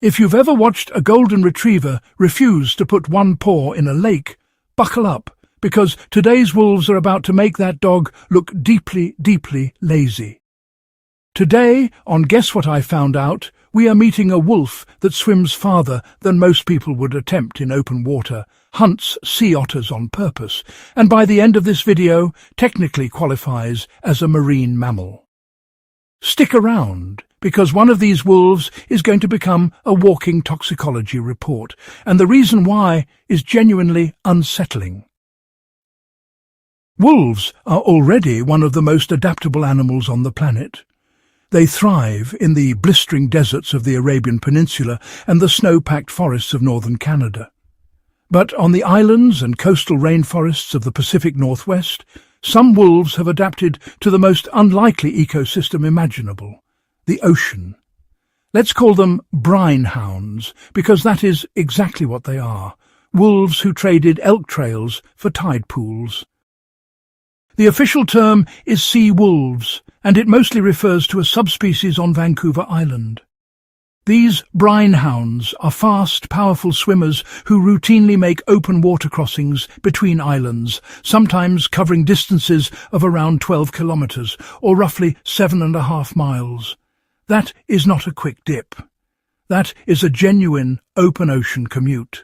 If you've ever watched a golden retriever refuse to put one paw in a lake, buckle up, because today's wolves are about to make that dog look deeply, deeply lazy. Today, on Guess What I Found Out, we are meeting a wolf that swims farther than most people would attempt in open water, hunts sea otters on purpose, and by the end of this video, technically qualifies as a marine mammal. Stick around, because one of these wolves is going to become a walking toxicology report, and the reason why is genuinely unsettling. Wolves are already one of the most adaptable animals on the planet. They thrive in the blistering deserts of the Arabian Peninsula and the snow-packed forests of northern Canada. But on the islands and coastal rainforests of the Pacific Northwest, some wolves have adapted to the most unlikely ecosystem imaginable, the ocean. Let's call them brine hounds, because that is exactly what they are, wolves who traded elk trails for tide pools. The official term is sea wolves, and it mostly refers to a subspecies on Vancouver Island. These brine hounds are fast, powerful swimmers who routinely make open water crossings between islands, sometimes covering distances of around 12 kilometres, or roughly 7.5 miles. That is not a quick dip. That is a genuine open ocean commute.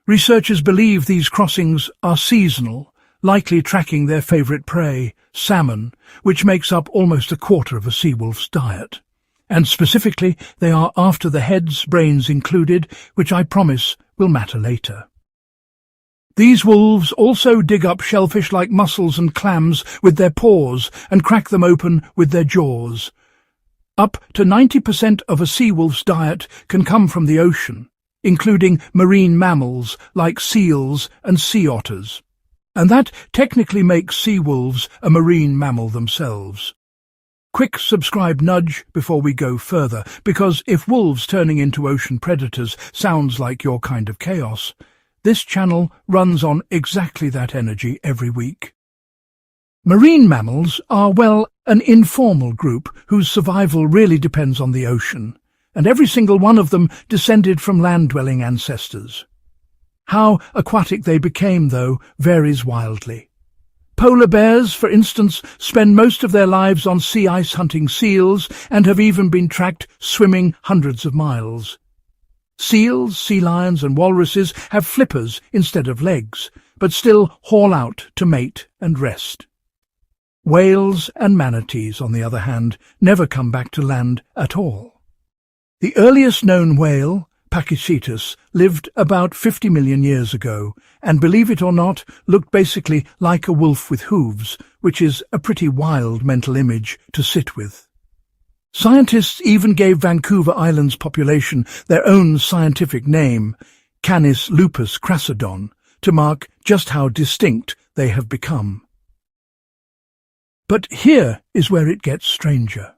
Researchers believe these crossings are seasonal, likely tracking their favourite prey, salmon, which makes up almost a quarter of a seawolf's diet. And specifically, they are after the heads, brains included, which I promise will matter later. These wolves also dig up shellfish like mussels and clams with their paws and crack them open with their jaws. Up to 90% of a seawolf's diet can come from the ocean, including marine mammals like seals and sea otters. And that technically makes sea wolves a marine mammal themselves. Quick subscribe nudge before we go further, because if wolves turning into ocean predators sounds like your kind of chaos, this channel runs on exactly that energy every week. Marine mammals are, well, an informal group whose survival really depends on the ocean, and every single one of them descended from land-dwelling ancestors. How aquatic they became, though, varies wildly. Polar bears, for instance, spend most of their lives on sea ice hunting seals and have even been tracked swimming hundreds of miles. Seals, sea lions and walruses have flippers instead of legs, but still haul out to mate and rest. Whales and manatees, on the other hand, never come back to land at all. The earliest known whale, Pachycetus, lived about 50 million years ago, and believe it or not, looked basically like a wolf with hooves, which is a pretty wild mental image to sit with. Scientists even gave Vancouver Island's population their own scientific name, Canis lupus crassodon, to mark just how distinct they have become. But here is where it gets stranger.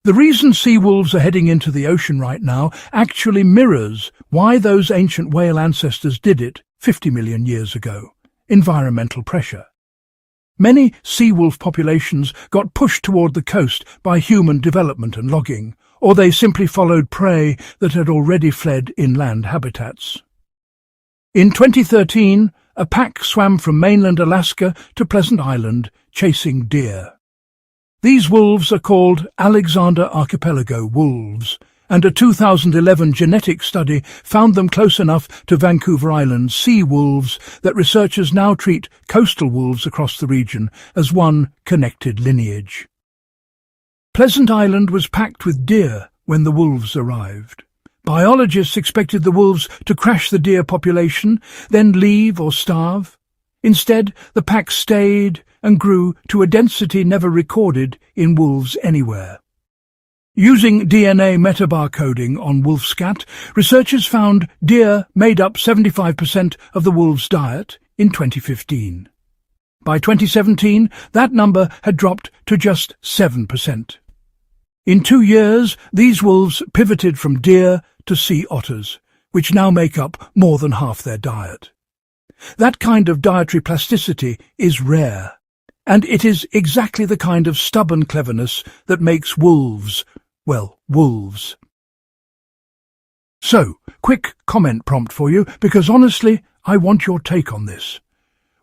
The reason sea wolves are heading into the ocean right now actually mirrors why those ancient whale ancestors did it 50 million years ago: environmental pressure. Many sea wolf populations got pushed toward the coast by human development and logging, or they simply followed prey that had already fled inland habitats. In 2013, a pack swam from mainland Alaska to Pleasant Island, chasing deer. These wolves are called Alexander Archipelago wolves, and a 2011 genetic study found them close enough to Vancouver Island sea wolves that researchers now treat coastal wolves across the region as one connected lineage. Pleasant Island was packed with deer when the wolves arrived. Biologists expected the wolves to crash the deer population, then leave or starve. Instead, the pack stayed and grew to a density never recorded in wolves anywhere. Using DNA metabarcoding on wolf scat, researchers found deer made up 75% of the wolves' diet in 2015. By 2017, that number had dropped to just 7%. In 2 years, these wolves pivoted from deer to sea otters, which now make up more than half their diet. That kind of dietary plasticity is rare, and it is exactly the kind of stubborn cleverness that makes wolves, well, wolves. So, quick comment prompt for you, because honestly, I want your take on this.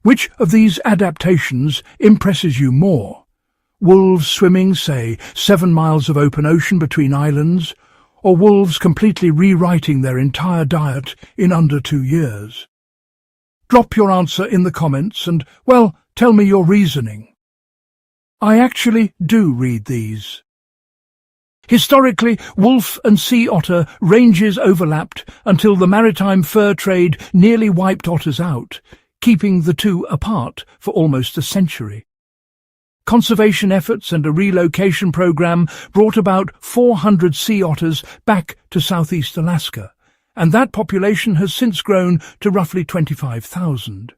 Which of these adaptations impresses you more? Wolves swimming, say, 7 miles of open ocean between islands, or wolves completely rewriting their entire diet in under 2 years? Drop your answer in the comments and, well, tell me your reasoning. I actually do read these. Historically, wolf and sea otter ranges overlapped until the maritime fur trade nearly wiped otters out, keeping the two apart for almost a century. Conservation efforts and a relocation program brought about 400 sea otters back to southeast Alaska, and that population has since grown to roughly 25,000.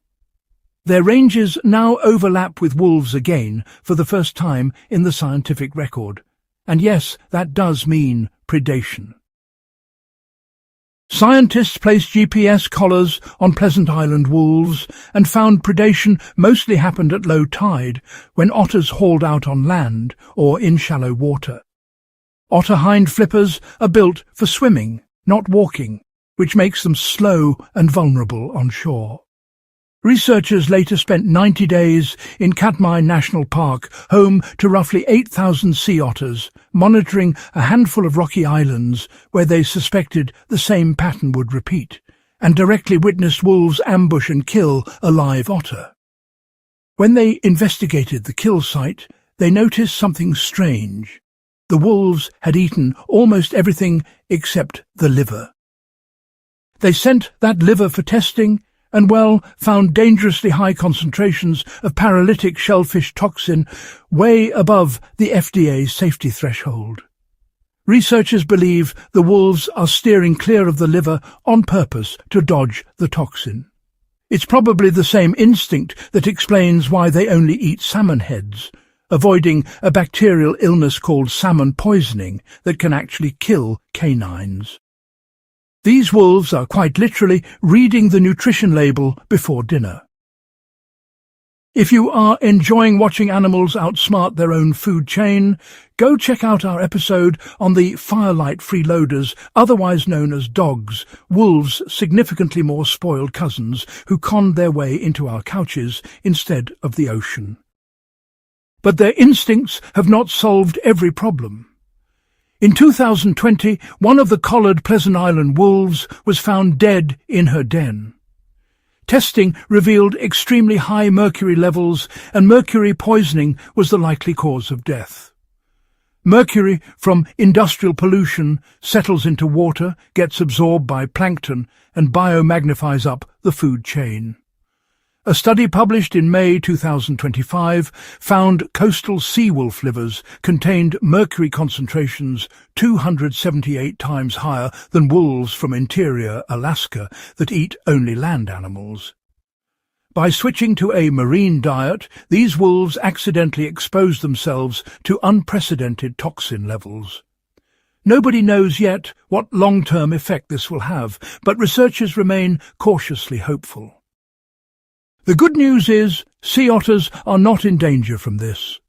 Their ranges now overlap with wolves again for the first time in the scientific record. And yes, that does mean predation. Scientists placed GPS collars on Pleasant Island wolves and found predation mostly happened at low tide, when otters hauled out on land or in shallow water. Otter hind flippers are built for swimming, not walking, which makes them slow and vulnerable on shore. Researchers later spent 90 days in Katmai National Park, home to roughly 8,000 sea otters, monitoring a handful of rocky islands where they suspected the same pattern would repeat, and directly witnessed wolves ambush and kill a live otter. When they investigated the kill site, they noticed something strange. The wolves had eaten almost everything except the liver. They sent that liver for testing, and found dangerously high concentrations of paralytic shellfish toxin way above the FDA safety threshold. Researchers believe the wolves are steering clear of the liver on purpose to dodge the toxin. It's probably the same instinct that explains why they only eat salmon heads, avoiding a bacterial illness called salmon poisoning that can actually kill canines. These wolves are quite literally reading the nutrition label before dinner. If you are enjoying watching animals outsmart their own food chain, go check out our episode on the firelight freeloaders, otherwise known as dogs, wolves' significantly more spoiled cousins who conned their way into our couches instead of the ocean. But their instincts have not solved every problem. In 2020, one of the collared Pleasant Island wolves was found dead in her den. Testing revealed extremely high mercury levels, and mercury poisoning was the likely cause of death. Mercury from industrial pollution settles into water, gets absorbed by plankton, and biomagnifies up the food chain. A study published in May 2025 found coastal seawolf livers contained mercury concentrations 278 times higher than wolves from interior Alaska that eat only land animals. By switching to a marine diet, these wolves accidentally exposed themselves to unprecedented toxin levels. Nobody knows yet what long-term effect this will have, but researchers remain cautiously hopeful. The good news is sea otters are not in danger from this.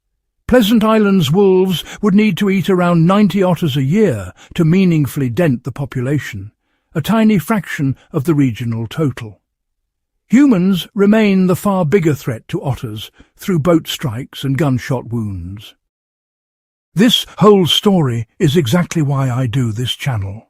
Pleasant Island's wolves would need to eat around 90 otters a year to meaningfully dent the population, a tiny fraction of the regional total. Humans remain the far bigger threat to otters through boat strikes and gunshot wounds. This whole story is exactly why I do this channel.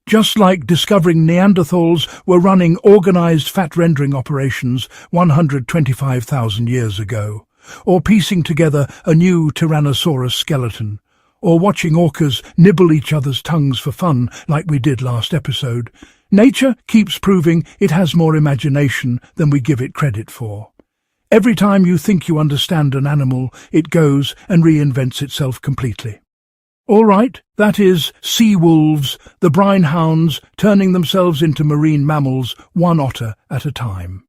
Just like discovering Neanderthals were running organized fat-rendering operations 125,000 years ago, or piecing together a new Tyrannosaurus skeleton, or watching orcas nibble each other's tongues for fun like we did last episode, nature keeps proving it has more imagination than we give it credit for. Every time you think you understand an animal, it goes and reinvents itself completely. All right, that is sea wolves, the brine hounds, turning themselves into marine mammals, one otter at a time.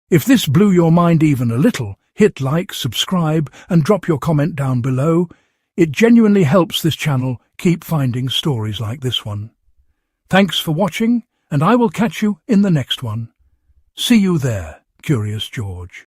If this blew your mind even a little, hit like, subscribe, and drop your comment down below. It genuinely helps this channel keep finding stories like this one. Thanks for watching, and I will catch you in the next one. See you there, Curious George.